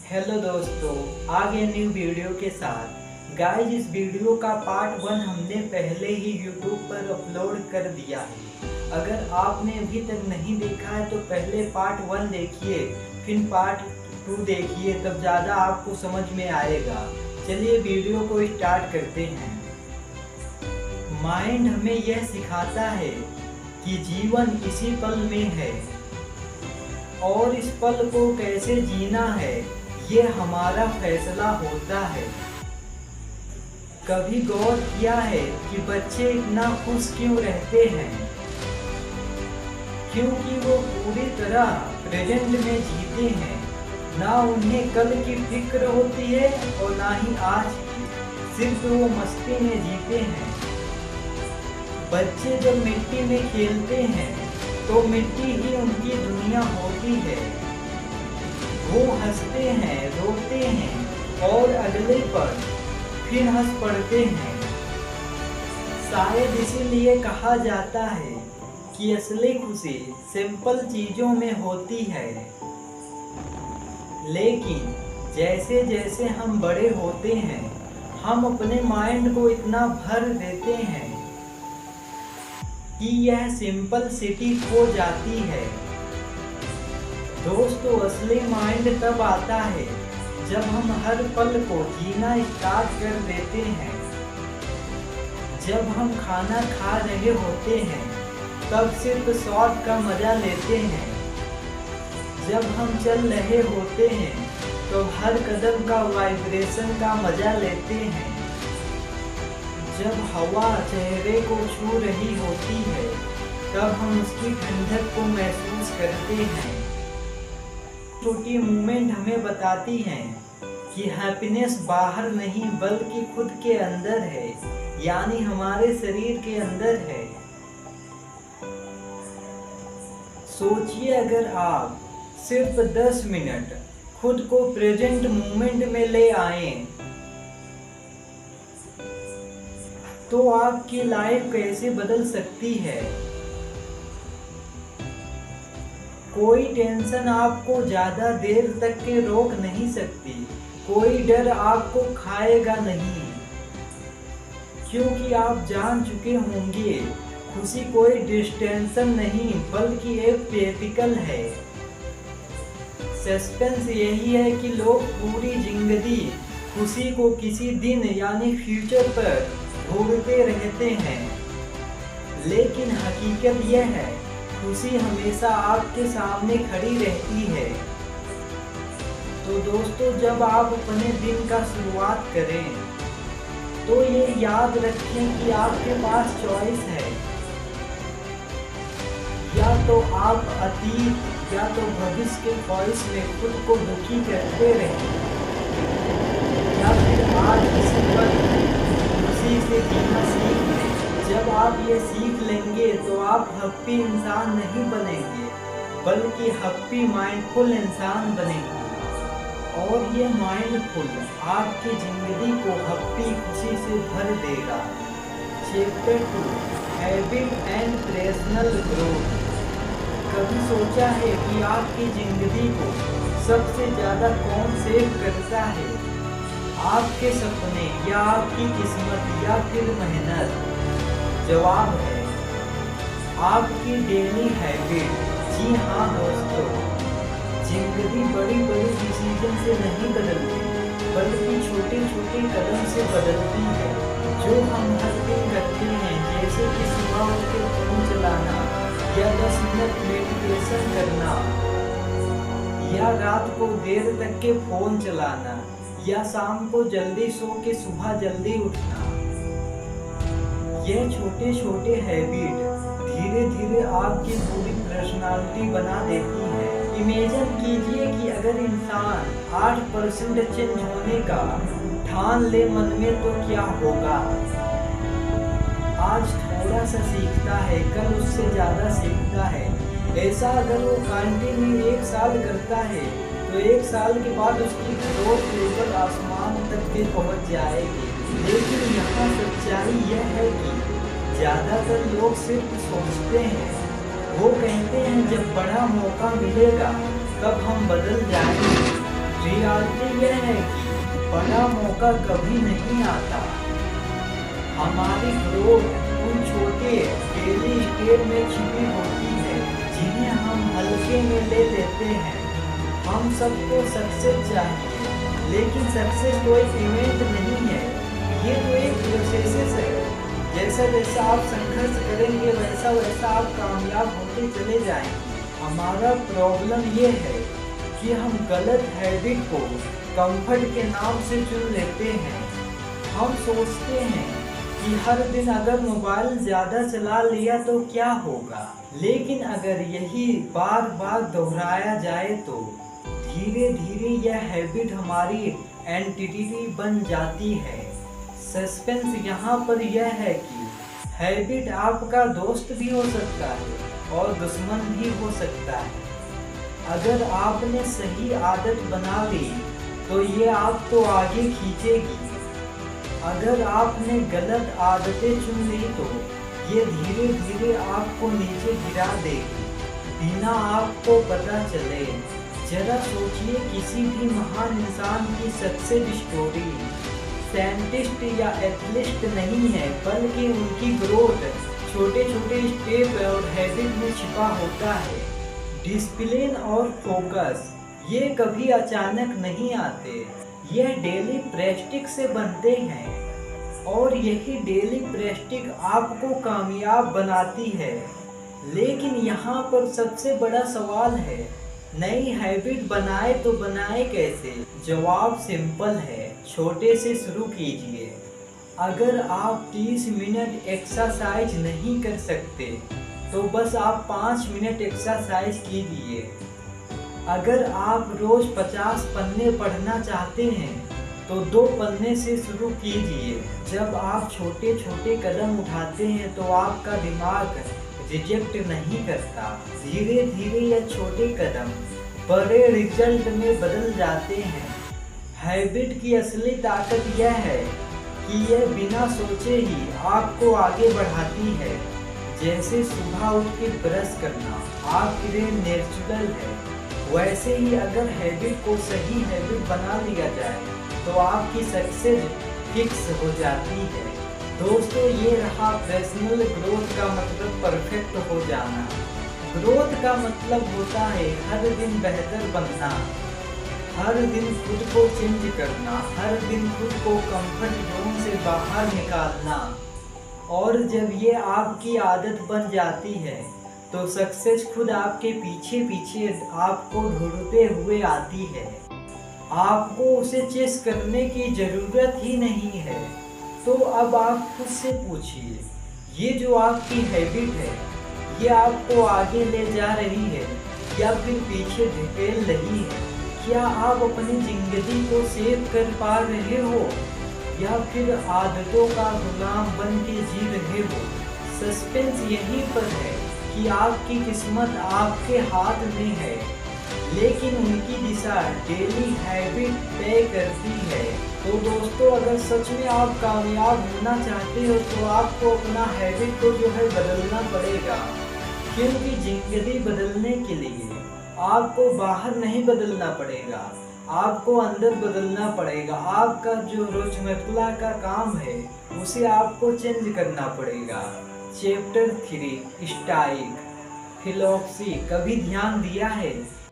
Hello दोस्तों, आ गए new video के साथ। गाइस, इस वीडियो का पार्ट 1 हमने पहले ही यूट्यूब पर अपलोड कर दिया है। अगर आपने अभी तक नहीं देखा है तो पहले पार्ट 1 देखिए, फिर पार्ट 2 देखिए, तब ज़्यादा आपको समझ में आएगा। चलिए वीडियो को स्टार्ट करते हैं। माइंड हमें यह सिखाता है कि जीवन इसी पल में है और इस पल को कैसे जीना है ये हमारा फैसला होता है। कभी गौर किया है कि बच्चे इतना खुश क्यों रहते हैं? क्योंकि वो पूरी तरह प्रेजेंट में जीते हैं। ना उन्हें कल की फिक्र होती है और ना ही आज की, सिर्फ वो मस्ती में जीते हैं। बच्चे जब मिट्टी में खेलते हैं तो मिट्टी ही उनकी दुनिया होती है। वो हंसते हैं, रोते हैं और अगले पर फिर हंस पड़ते हैं। शायद इसीलिए कहा जाता है कि असली खुशी सिंपल चीजों में होती है। लेकिन जैसे जैसे हम बड़े होते हैं, हम अपने माइंड को इतना भर देते हैं कि यह सिंपल सिटी खो जाती है। दोस्तों, असली माइंड तब आता है जब हम हर पल को जीना स्टार्ट कर देते हैं। जब हम खाना खा रहे होते हैं तब सिर्फ स्वाद का मजा लेते हैं। जब हम चल रहे होते हैं तो हर कदम का वाइब्रेशन का मजा लेते हैं। जब हवा चेहरे को छू रही होती है तब हम उसकी ठंडक को महसूस करते हैं। छोटी मूवमेंट हमें बताती हैं कि हैप्पीनेस बाहर नहीं बल्कि खुद के अंदर है, यानी हमारे शरीर के अंदर है। सोचिए, अगर आप सिर्फ 10 मिनट खुद को प्रेजेंट मोमेंट में ले आए तो आपकी लाइफ कैसे बदल सकती है। कोई टेंशन आपको ज्यादा देर तक के रोक नहीं सकती, कोई डर आपको खाएगा नहीं, क्योंकि आप जान चुके होंगे खुशी कोई डिस्टेंशन नहीं बल्कि एक प्रैक्टिकल है। सस्पेंस यही है कि लोग पूरी जिंदगी खुशी को किसी दिन यानी फ्यूचर पर ढूंढते रहते हैं, लेकिन हकीकत यह है खुशी हमेशा आपके सामने खड़ी रहती है। तो दोस्तों, जब आप अपने दिन का शुरुआत करें तो ये याद रखें कि आपके पास चॉइस है। या तो आप अतीत या तो भविष्य के ख्वाहिश में खुद को दुखी करते रहें, या फिर आज इसी पल खुशी से जीना सीख लें। जब आप ये सीख लेंगे तो आप हैप्पी इंसान नहीं बनेंगे बल्कि हैप्पी माइंडफुल इंसान बनेंगे, और ये माइंडफुल आपकी जिंदगी को हैप्पी खुशी से भर देगा। Chapter 2, habit and personal growth. कभी सोचा है कि आपकी जिंदगी को सबसे ज़्यादा कौन सेव करता है? आपके सपने या आपकी किस्मत या फिर मेहनत? जवाब है आपकी डेली हैबिट। जी हाँ दोस्तों, जिंदगी बड़ी बड़ी डिसीजन से नहीं बदलती बल्कि छोटे छोटे कदम से बदलती है, जो हम हर दिन करते हैं। जैसे कि सुबह उठ के फोन चलाना, या 10 मिनट मेडिटेशन करना, या रात को देर तक के फोन चलाना, या शाम को जल्दी सो के सुबह जल्दी उठना। यह छोटे छोटे हैबिट धीरे धीरे आपकी पूरी पर्सनालिटी बना देती है। इमेजिन कीजिए कि अगर इंसान 8% चेंज होने का ठान ले मन में तो क्या होगा। आज थोड़ा सा सीखता है, कल उससे ज़्यादा सीखता है। ऐसा अगर वो कंटिन्यू 1 साल करता है तो 1 साल के बाद उसकी ग्रोथ लेवल आसमान तक के पहुंच जाएगी। लेकिन यहाँ सच्चाई यह है कि ज़्यादातर लोग सिर्फ सोचते हैं, वो कहते हैं जब बड़ा मौका मिलेगा तब हम बदल जाएंगे। रियलिटी यह है कि बड़ा मौका कभी नहीं आता। हमारी ग्रोथ उन छोटे डेली स्टेप में छिपी होती है जिन्हें हम हल्के में ले लेते हैं। हम सबको सक्सेस चाहिए, लेकिन सक्सेस कोई इवेंट नहीं है, ये तो एक प्रोसेस है। जैसा जैसा आप संघर्ष करेंगे वैसा वैसा आप कामयाब होते चले जाएंगे। हमारा प्रॉब्लम ये है कि हम गलत हैबिट को कंफर्ट के नाम से चुन लेते हैं। हम सोचते हैं कि हर दिन अगर मोबाइल ज़्यादा चला लिया तो क्या होगा, लेकिन अगर यही बार बार दोहराया जाए तो धीरे धीरे यह हैबिट हमारी एंटिटी बन जाती है। सस्पेंस यहाँ पर यह है कि हैबिट आपका दोस्त भी हो सकता है और दुश्मन भी हो सकता है। अगर आपने सही आदत बना ली तो ये आपको आगे खींचेगी। अगर आपने गलत आदतें चुन ली तो ये धीरे धीरे आपको नीचे गिरा देगी बिना आपको पता चले। जरा सोचिए, किसी भी महान इंसान की सक्सेस स्टोरी साइंटिस्ट या एथलीट नहीं है, बल्कि उनकी ग्रोथ छोटे छोटे स्टेप और हैबिट में छिपा होता है। डिसिप्लिन और फोकस ये कभी अचानक नहीं आते, यह डेली प्रैक्टिस से बनते हैं और यही डेली प्रैक्टिस आपको कामयाब बनाती है। लेकिन यहाँ पर सबसे बड़ा सवाल है, नई हैबिट बनाए तो बनाए कैसे? जवाब सिंपल है, छोटे से शुरू कीजिए। अगर आप 30 मिनट एक्सरसाइज नहीं कर सकते तो बस आप 5 मिनट एक्सरसाइज कीजिए। अगर आप रोज 50 पन्ने पढ़ना चाहते हैं तो 2 पन्ने से शुरू कीजिए। जब आप छोटे छोटे कदम उठाते हैं तो आपका दिमाग रिजेक्ट नहीं करता। धीरे धीरे यह छोटे कदम बड़े रिजल्ट में बदल जाते हैं। हैबिट की असली ताकत यह है कि यह बिना सोचे ही आपको आगे बढ़ाती है। जैसे सुबह उठ के ब्रश करना आपके लिए नेचुरल है, वैसे ही अगर हैबिट को सही हैबिट बना लिया जाए तो आपकी सक्सेस फिक्स हो जाती है। दोस्तों, ये रहा पर्सनल ग्रोथ का मतलब परफेक्ट हो जाना। ग्रोथ का मतलब होता है हर दिन बेहतर बनना, हर दिन खुद को चेंज करना, हर दिन खुद को कंफर्ट जोन से बाहर निकालना। और जब ये आपकी आदत बन जाती है तो सक्सेस खुद आपके पीछे पीछे आपको ढूंढते हुए आती है। आपको उसे चेस करने की ज़रूरत ही नहीं है। तो अब आप खुद से पूछिए, ये जो आपकी हैबिट है ये आपको आगे ले जा रही है या फिर पीछे ढकेल रही है? क्या आप अपनी ज़िंदगी को सेव कर पा रहे हो या फिर आदतों का गुलाम बन के जी रहे हो? सस्पेंस यहीं पर है कि आपकी किस्मत आपके हाथ में है, लेकिन उनकी दिशा डेली हैबिट तय करती है। तो दोस्तों, अगर सच में आप कामयाब होना चाहते हो तो आपको अपना हैबिट को जो है बदलना पड़ेगा, क्योंकि जिंदगी बदलने के लिए आपको बाहर नहीं बदलना पड़ेगा, आपको अंदर बदलना पड़ेगा। आपका जो रोजमर्रा का काम है उसे आपको चेंज करना पड़ेगा। चैप्टर 3 स्टाइक फिलॉसफी कभी ध्यान दिया है